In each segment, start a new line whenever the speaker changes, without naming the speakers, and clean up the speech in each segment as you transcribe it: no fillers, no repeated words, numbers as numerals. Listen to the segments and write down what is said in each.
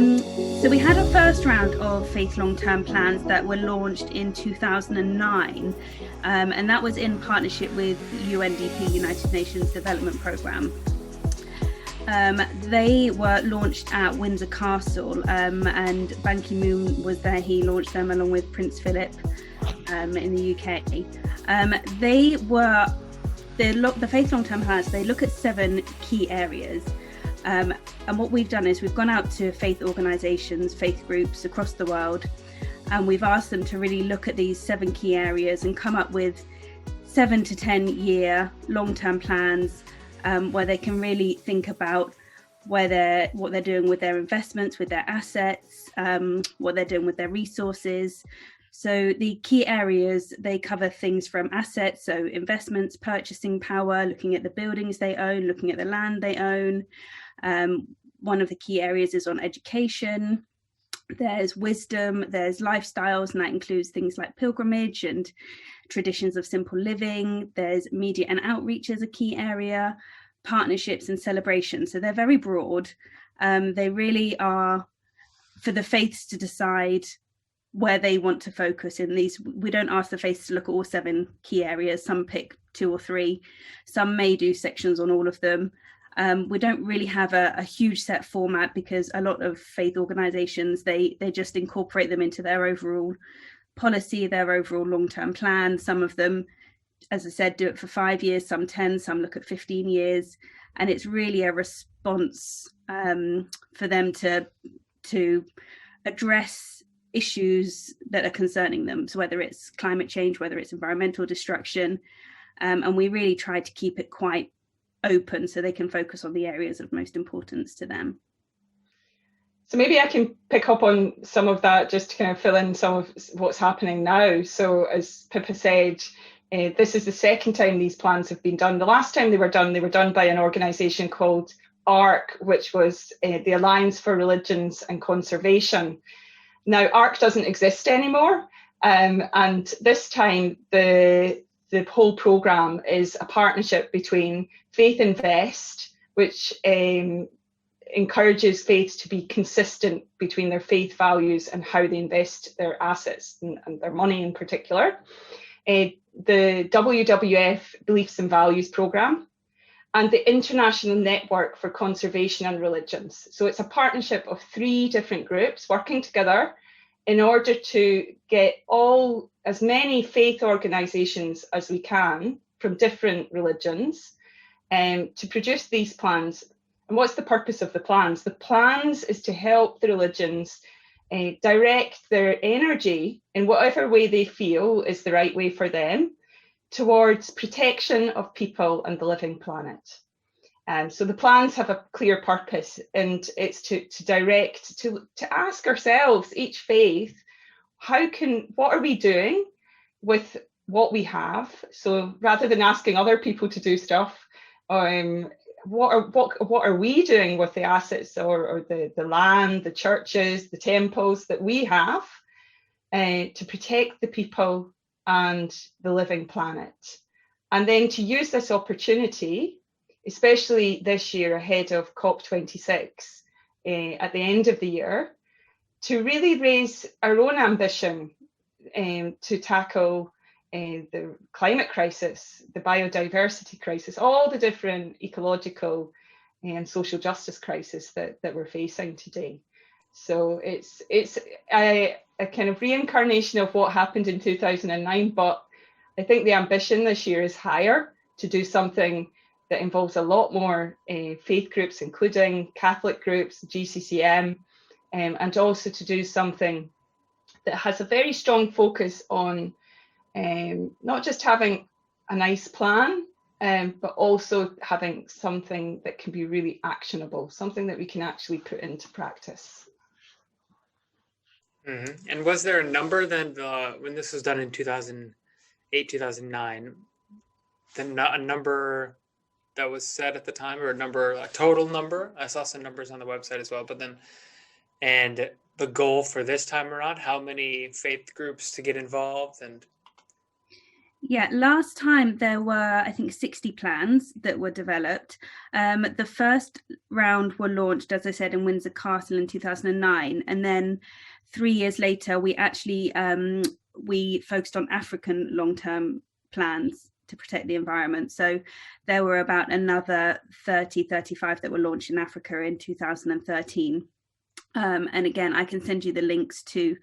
So we had a first round of Faith long-term plans that were launched in 2009, and that was in partnership with UNDP, United Nations Development Programme. They were launched at Windsor Castle, and Ban Ki-moon was there. He launched them along with Prince Philip in the UK. The Faith long-term plans, they look at 7 key areas. And what we've done is we've gone out to faith organisations, faith groups across the world, and we've asked them to really look at these 7 key areas and come up with 7 to 10 year long-term plans where they can really think about what they're doing with their investments, with their assets, what they're doing with their resources. So the key areas, they cover things from assets, so investments, purchasing power, looking at the buildings they own, looking at the land they own. One of the key areas is on education. There's wisdom, there's lifestyles, and that includes things like pilgrimage and traditions of simple living. There's media and outreach as a key area, partnerships and celebrations. So they're very broad. They really are for the faiths to decide where they want to focus in these. We don't ask the faiths to look at all 7 key areas. Some pick 2 or 3. Some may do sections on all of them. We don't really have a huge set format because a lot of faith organisations, they just incorporate them into their overall policy, their overall long-term plan. Some of them, as I said, do it for 5 years, some 10, some look at 15 years. And it's really a response for them to address issues that are concerning them. So whether it's climate change, whether it's environmental destruction, and we really try to keep it quite open so they can focus on the areas of most importance to them.
So maybe I can pick up on some of that just to kind of fill in some of what's happening now. So as Pippa said, this is the second time these plans have been done. The last time they were done by an organisation called ARC, which was the Alliance for Religions and Conservation. Now, ARC doesn't exist anymore, and this time the whole programme is a partnership between FaithInvest, which encourages faiths to be consistent between their faith values and how they invest their assets and their money in particular, the WWF Beliefs and Values Programme, and the International Network for Conservation and Religions. So it's a partnership of 3 different groups working together in order to get as many faith organisations as we can from different religions to produce these plans. And what's the purpose of the plans? The plans is to help the religions direct their energy in whatever way they feel is the right way for them towards protection of people and the living planet. So the plans have a clear purpose, and it's to direct, to ask ourselves, each faith, what are we doing with what we have? So rather than asking other people to do stuff, what are we doing with the assets or the land, the churches, the temples that we have to protect the people and the living planet? And then to use this opportunity, especially this year ahead of COP26 at the end of the year, to really raise our own ambition to tackle the climate crisis, the biodiversity crisis, all the different ecological and social justice crises that we're facing today. So it's a kind of reincarnation of what happened in 2009, but I think the ambition this year is higher, to do something that involves a lot more faith groups, including Catholic groups, GCCM, and also to do something that has a very strong focus on not just having a nice plan, but also having something that can be really actionable, something that we can actually put into practice.
Mm-hmm. And was there a number then when this was done in 2008, 2009, then a number that was set at the time, or a total number? I saw some numbers on the website as well, but then, and the goal for this time around, how many faith groups to get involved? And
Yeah, last time there were, I think, 60 plans that were developed. The first round were launched, as I said, in Windsor Castle in 2009. And then 3 years later, we actually we focused on African long-term plans to protect the environment. So there were about another 30, 35 that were launched in Africa in 2013. And again, I can send you the links to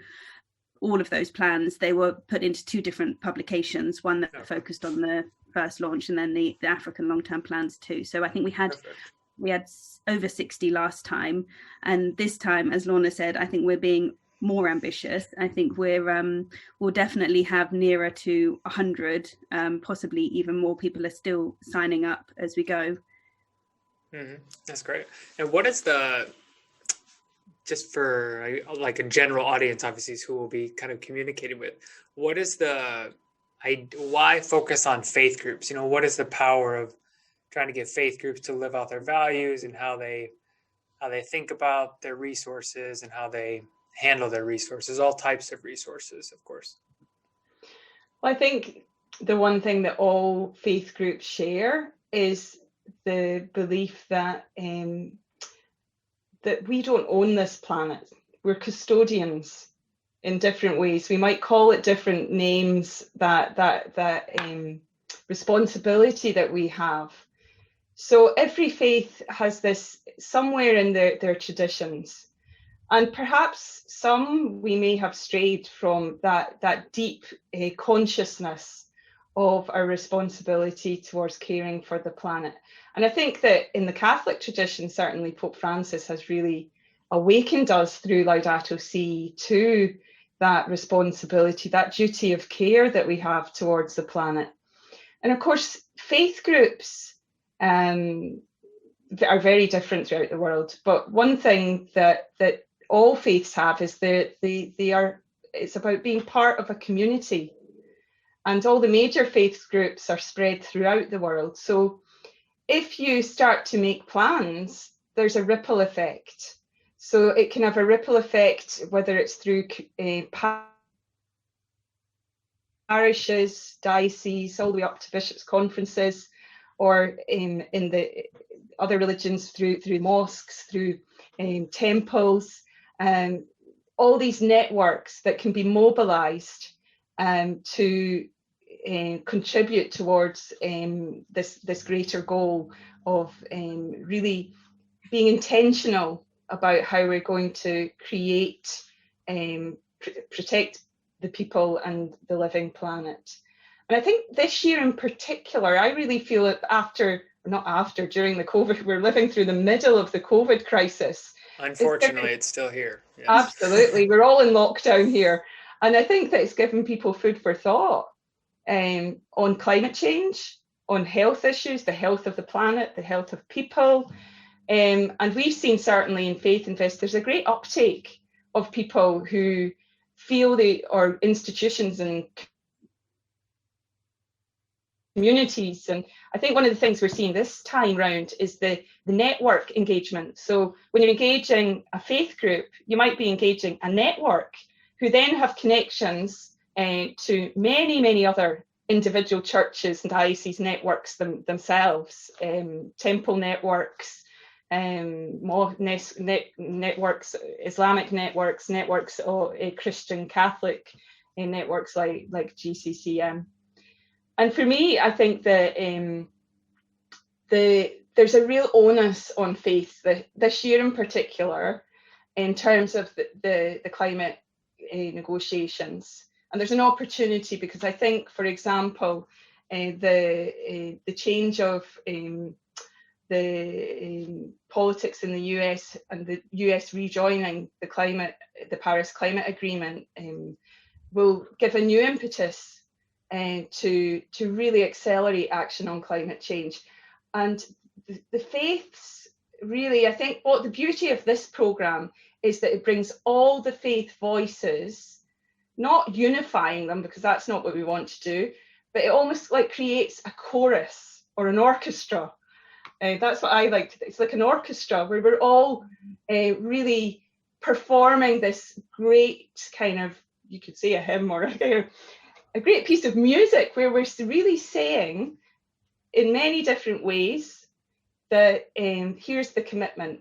all of those plans. They were put into two different publications, one that focused on the first launch and then the African long-term plans too. So I think we had over 60 last time, and this time, as Lorna said, I think we're being more ambitious. I think we'll definitely have nearer to 100, possibly even more people are still signing up as we go.
Mm-hmm. That's great. And what is just for like a general audience, obviously, who will be kind of communicating with, what is why focus on faith groups? What is the power of trying to get faith groups to live out their values and how they think about their resources and how they handle their resources, all types of resources, of course?
Well, I think the one thing that all faith groups share is the belief that that we don't own this planet. We're custodians in different ways. We might call it different names, that responsibility that we have. So every faith has this somewhere in their traditions. And perhaps some we may have strayed from that deep consciousness of our responsibility towards caring for the planet. And I think that in the Catholic tradition, certainly Pope Francis has really awakened us through Laudato Si to that responsibility, that duty of care that we have towards the planet. And of course, faith groups are very different throughout the world. But one thing that all faiths have is it's about being part of a community. And all the major faith groups are spread throughout the world. So if you start to make plans, there's a ripple effect. So it can have a ripple effect, whether it's through parishes, dioceses, all the way up to bishops' conferences, or in the other religions through mosques, through temples, all these networks that can be mobilized to contribute towards this greater goal of really being intentional about how we're going to create, protect the people and the living planet. And I think this year in particular, I really feel that during the COVID, we're living through the middle of the COVID crisis.
Unfortunately, it's still here. Yes.
Absolutely. We're all in lockdown here. And I think that it's given people food for thought on climate change, on health issues, the health of the planet, the health of people. And we've seen certainly in FaithInvest, there's a great uptake of people who feel or institutions and communities. And I think one of the things we're seeing this time round is the network engagement. So when you're engaging a faith group, you might be engaging a network who then have connections to many, many other individual churches and diocese networks themselves, temple networks, networks, Islamic networks, or Christian Catholic networks like GCCM. And for me, I think that there's a real onus on faith this year in particular, in terms of the climate negotiations. And there's an opportunity because I think, for example, the change of the politics in the US and the US rejoining the Paris Climate Agreement will give a new impetus to really accelerate action on climate change. And the faiths really, I think what the beauty of this programme is that it brings all the faith voices, not unifying them because that's not what we want to do, but it almost like creates a chorus or an orchestra. That's what I like to think. It's like an orchestra where we're all really performing this great kind of, you could say a hymn or a kind of a great piece of music where we're really saying in many different ways that here's the commitment.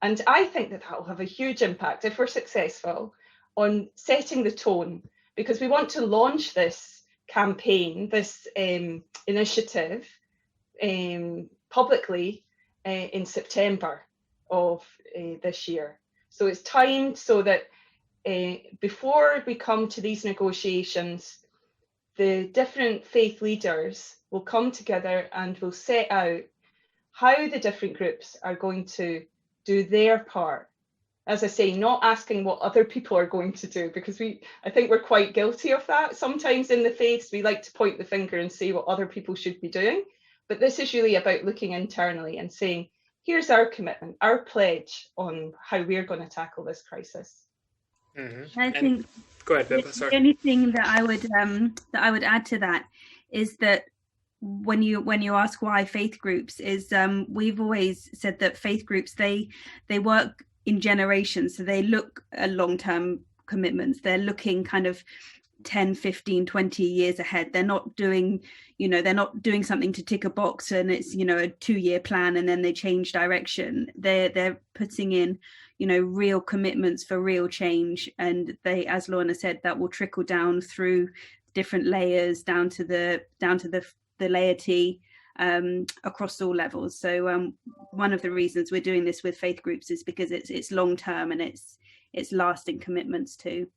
And I think that will have a huge impact if we're successful on setting the tone, because we want to launch this campaign, this initiative publicly in September of this year. So it's timed so that before we come to these negotiations, the different faith leaders will come together and will set out how the different groups are going to do their part. As I say, not asking what other people are going to do, because I think we're quite guilty of that. Sometimes in the faiths, we like to point the finger and say what other people should be doing. But this is really about looking internally and saying, here's our commitment, our pledge on how we're going to tackle this crisis.
Mm-hmm.
I think
go ahead, Pippa. Sorry.
The only thing that I would add to that is that when you ask why faith groups is we've always said that faith groups they work in generations, so they look at long-term commitments. They're looking kind of 10, 15, 20 years ahead. They're not doing something to tick a box and it's, a 2-year plan and then they change direction. They're putting in, real commitments for real change. And they, as Lorna said, that will trickle down through different layers down to the laity across all levels. So one of the reasons we're doing this with faith groups is because it's long term and it's lasting commitments too.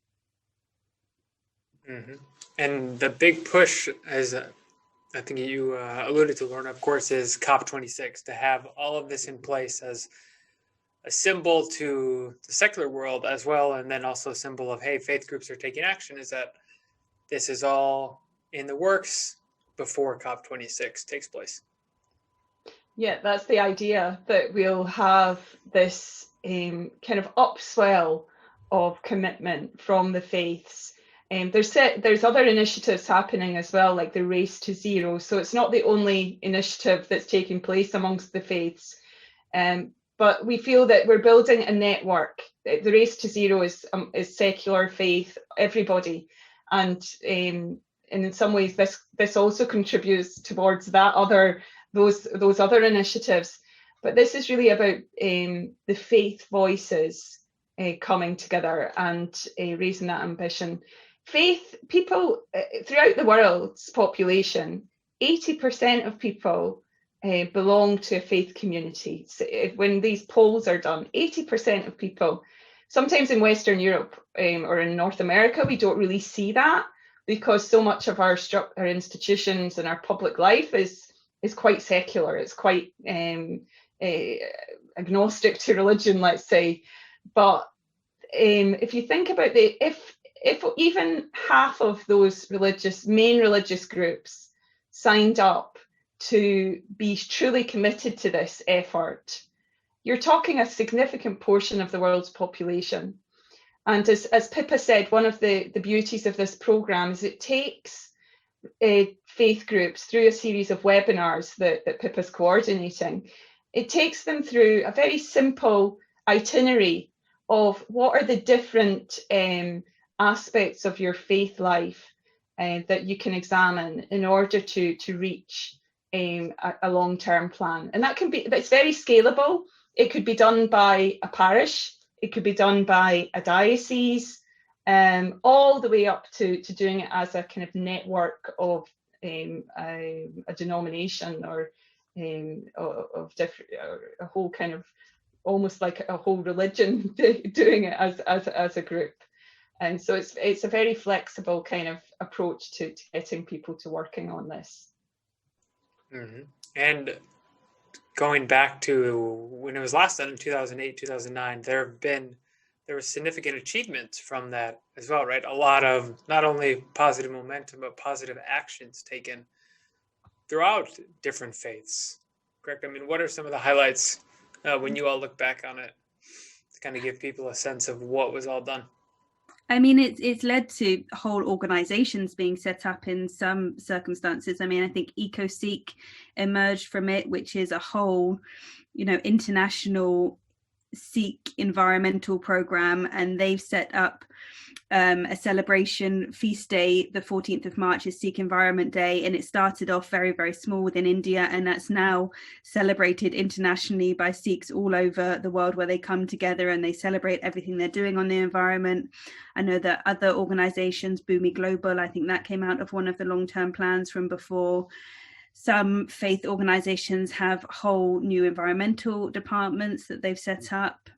Mm-hmm. And the big push, as I think you alluded to, Lorna, of course, is COP26, to have all of this in place as a symbol to the secular world as well, and then also a symbol of, hey, faith groups are taking action, is that this is all in the works before COP26 takes place.
Yeah, that's the idea, that we'll have this kind of upswell of commitment from the faiths. There's other initiatives happening as well, like the Race to Zero. So it's not the only initiative that's taking place amongst the faiths. But we feel that we're building a network. The Race to Zero is secular, faith, everybody. And in some ways, this also contributes towards those other initiatives. But this is really about the faith voices coming together and raising that ambition. Faith people throughout the world's population, 80% of people belong to a faith community. So when these polls are done, 80% of people, sometimes in Western Europe or in North America, we don't really see that because so much of our institutions and our public life is quite secular. It's quite agnostic to religion, let's say. But if you think about if even half of those main religious groups signed up to be truly committed to this effort, you're talking a significant portion of the world's population. And as Pippa said, one of the beauties of this programme is it takes faith groups through a series of webinars that Pippa's coordinating. It takes them through a very simple itinerary of what are the different aspects of your faith life that you can examine in order to reach a long-term plan. And it's very scalable. It could be done by a parish, it could be done by a diocese, all the way up to doing it as a kind of network of a denomination or of different, a whole kind of almost like a whole religion doing it as a group. And so it's a very flexible kind of approach to getting people to working on this.
Mm-hmm. And going back to when it was last done in 2008, 2009, there were significant achievements from that as well, right? A lot of not only positive momentum, but positive actions taken throughout different faiths, correct? I mean, what are some of the highlights when you all look back on it to kind of give people a sense of what was all done?
I mean, it's led to whole organizations being set up in some circumstances. I mean, I think EcoSeek emerged from it, which is a whole, international Sikh environmental program, and they've set up a celebration feast day. The 14th of March is Sikh Environment Day, and it started off very, very small within India, and that's now celebrated internationally by Sikhs all over the world, where they come together and they celebrate everything they're doing on the environment. I know that other organizations, Bhumi Global, I think that came out of one of the long-term plans from before. Some faith organizations have whole new environmental departments that they've set up.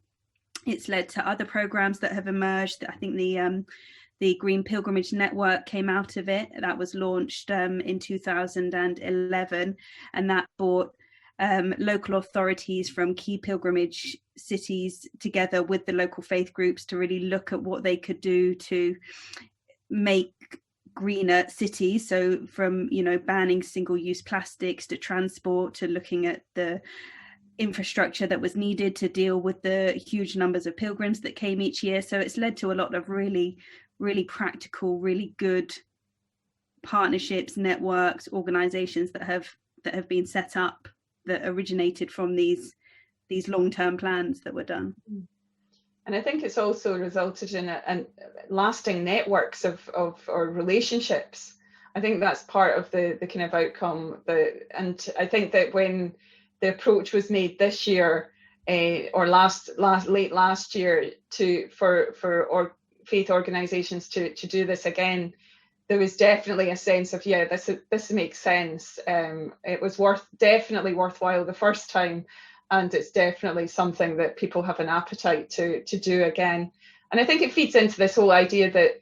It's led to other programs that have emerged. I think the Green Pilgrimage Network came out of it. That was launched in 2011, and that brought local authorities from key pilgrimage cities together with the local faith groups to really look at what they could do to make greener cities. So from, banning single-use plastics to transport, to looking at the infrastructure that was needed to deal with the huge numbers of pilgrims that came each year. So it's led to a lot of really, really practical, really good partnerships, networks, organizations that have been set up, that originated from these long-term plans that were done.
And I think it's also resulted in a lasting networks of or relationships. I think that's part of the kind of outcome. And I think that when the approach was made this year, or late last year, for faith organisations to do this again, there was definitely a sense of, this makes sense. It was definitely worthwhile the first time, and it's definitely something that people have an appetite to do again. And I think it feeds into this whole idea that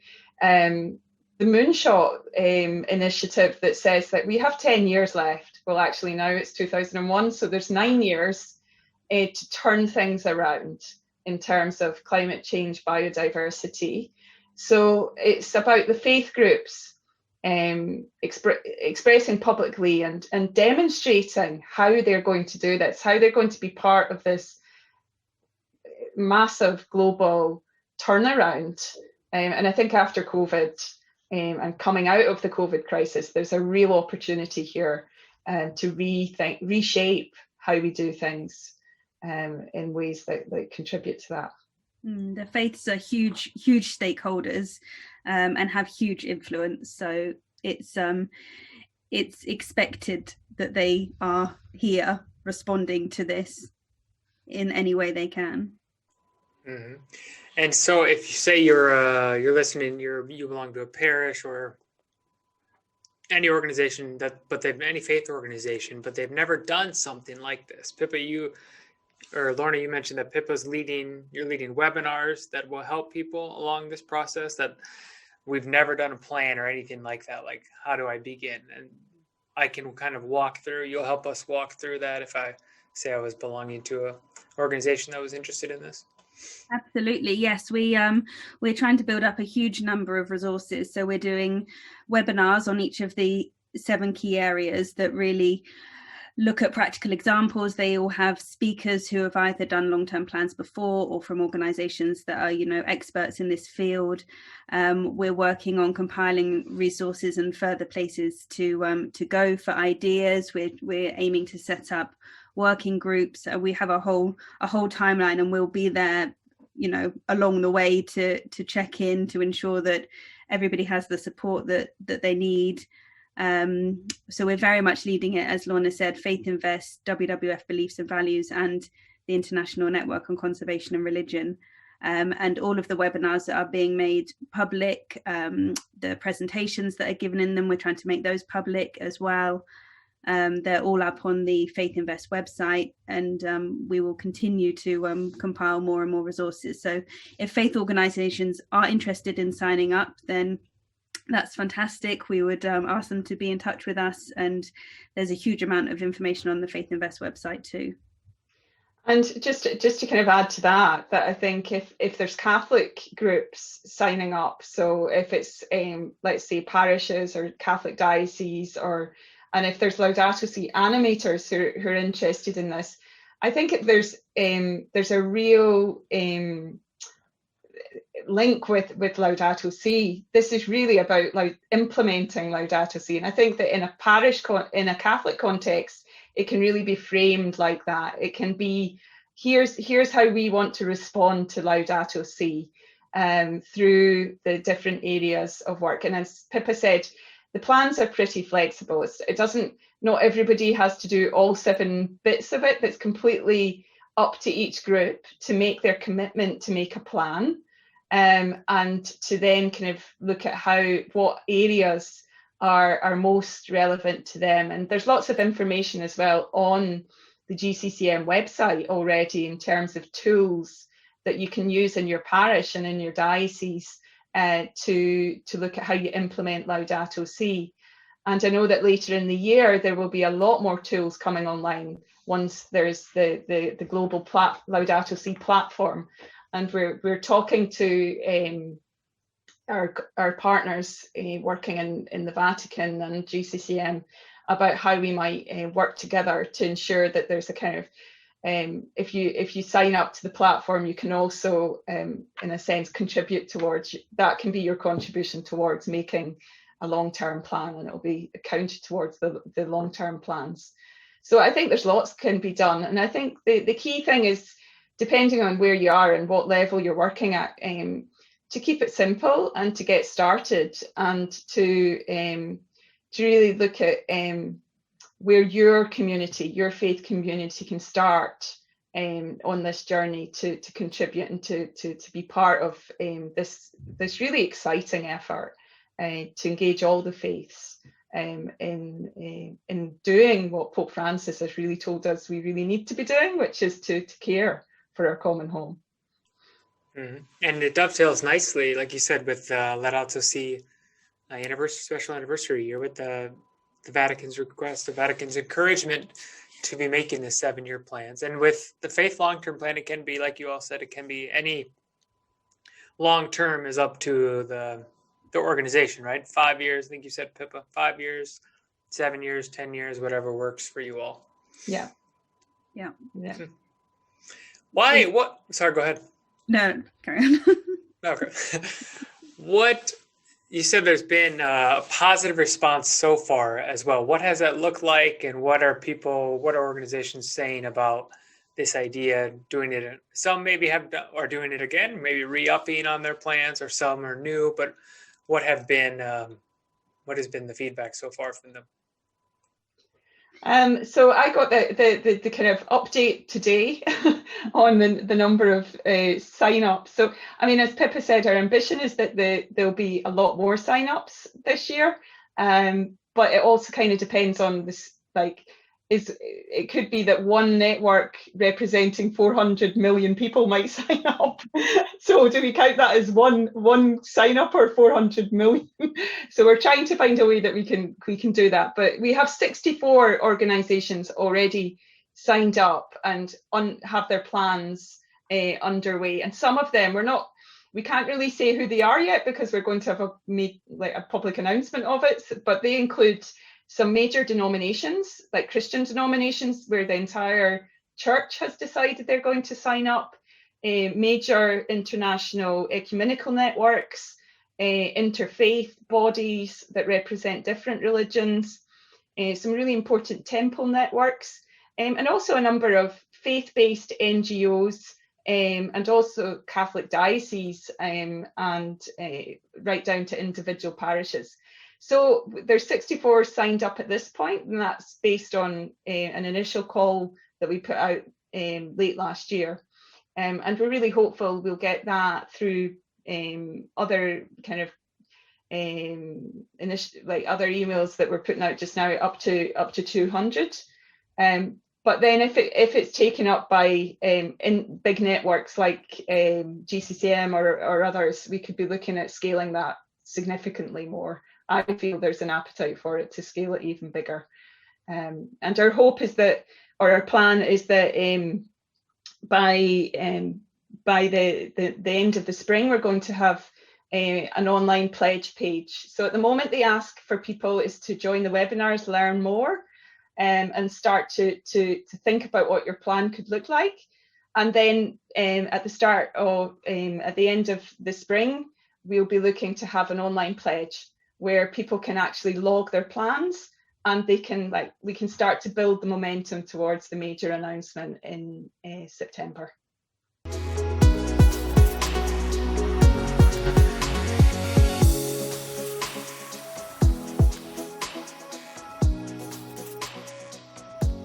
the Moonshot initiative that says that we have 10 years left. Well, actually now it's 2001, so there's 9 years to turn things around in terms of climate change, biodiversity. So it's about the faith groups expressing publicly and demonstrating how they're going to do this, how they're going to be part of this massive global turnaround. And I think after COVID and coming out of the COVID crisis, there's a real opportunity here to reshape how we do things in ways that contribute to that.
The faiths are huge stakeholders and have huge influence. So it's expected that they are here responding to this in any way they can.
Mm-hmm. And so, if you say you're listening, you belong to a parish or any organization any faith organization, but they've never done something like this. Pippa, Lorna, you mentioned that you're leading webinars that will help people along this process, that we've never done a plan or anything like that. Like, how do I begin? And I can kind of you'll help us walk through that if I say I was belonging to an organization that was interested in this.
Absolutely, yes. We're trying to build up a huge number of resources. So we're doing webinars on each of the 7 key areas that really look at practical examples. They all have speakers who have either done long-term plans before or from organizations that are, experts in this field. We're working on compiling resources and further places to go for ideas. We're aiming to set up working groups. We have a whole timeline, and we'll be there, along the way to check in, to ensure that everybody has the support that they need. So we're very much leading it, as Lorna said, FaithInvest, WWF Beliefs and Values, and the International Network on Conservation and Religion. And all of the webinars that are being made public, the presentations that are given in them, we're trying to make those public as well. They're all up on the FaithInvest website, and we will continue to compile more and more resources. So if faith organizations are interested in signing up, then that's fantastic. We would ask them to be in touch with us, and there's a huge amount of information on the FaithInvest website too.
And just to kind of add to that I think if there's Catholic groups signing up, so if it's let's say parishes or Catholic dioceses, and if there's Laudato Si animators who are interested in this, I think there's a real link with Laudato Si. This is really about implementing Laudato Si, and I think that in a Catholic context, it can really be framed like that. It can be, here's how we want to respond to Laudato Si, through the different areas of work. And as Pippa said, the plans are pretty flexible. Not everybody has to do all 7 bits of it. It's completely up to each group to make their commitment to make a plan, and to then kind of look at what areas are most relevant to them. And there's lots of information as well on the GCCM website already in terms of tools that you can use in your parish and in your diocese to look at how you implement Laudato Si. And I know that later in the year there will be a lot more tools coming online once there's the global Laudato Si platform. And we're talking to our partners working in the Vatican and GCCM about how we might work together to ensure that there's a kind of if you sign up to the platform, you can also in a sense contribute towards that. Can be your contribution towards making a long-term plan, and it'll be counted towards the long-term plans. So I think there's lots can be done, and I think the key thing is, depending on where you are and what level you're working at, to keep it simple and to get started, and to really look at where your community, your faith community, can start on this journey to contribute and to be part of this really exciting effort to engage all the faiths in doing what Pope Francis has really told us we really need to be doing, which is to care for our common home.
Mm-hmm. And it dovetails nicely, like you said, with Laudato Si special anniversary year, with the Vatican's request, the Vatican's encouragement to be making the 7-year plans. And with the faith long-term plan, it can be, like you all said, it can be any long-term is up to the organization, right? 5 years, I think you said, Pippa, 5 years, 7 years, 10 years, whatever works for you all.
Yeah.
Why? What? Sorry, go ahead.
No, carry on.
Okay. What? You said there's been a positive response so far as well. What has that looked like, and what are organizations saying about this idea, doing it? Some maybe are doing it again, maybe re-upping on their plans, or some are new, but what has been the feedback so far from them?
So I got the kind of update today on the number of sign-ups. So, I mean, as Pippa said, our ambition is that there'll be a lot more sign-ups this year. But it also kind of depends on this, it could be that one network representing 400 million people might sign up. So do we count that as one sign up or 400 million? So we're trying to find a way that we can do that. But we have 64 organizations already signed up and have their plans underway. And some of them we can't really say who they are yet, because we're going to have a public announcement of it, but they include some major denominations, like Christian denominations, where the entire church has decided they're going to sign up, major international ecumenical networks, interfaith bodies that represent different religions, some really important temple networks, and also a number of faith-based NGOs, and also Catholic dioceses, and right down to individual parishes. So there's 64 signed up at this point, and that's based on an initial call that we put out late last year. And we're really hopeful we'll get that through other kind of other emails that we're putting out just now, up to 200. But then if it's taken up by in big networks like GCCM or others, we could be looking at scaling that significantly more. I feel there's an appetite for it to scale it even bigger. And our hope is that, or our plan is that by the end of the spring, we're going to have an online pledge page. So at the moment, they ask for people is to join the webinars, learn more, and start to think about what your plan could look like. And then at the end of the spring, we'll be looking to have an online pledge where people can actually log their plans, and we can start to build the momentum towards the major announcement in September.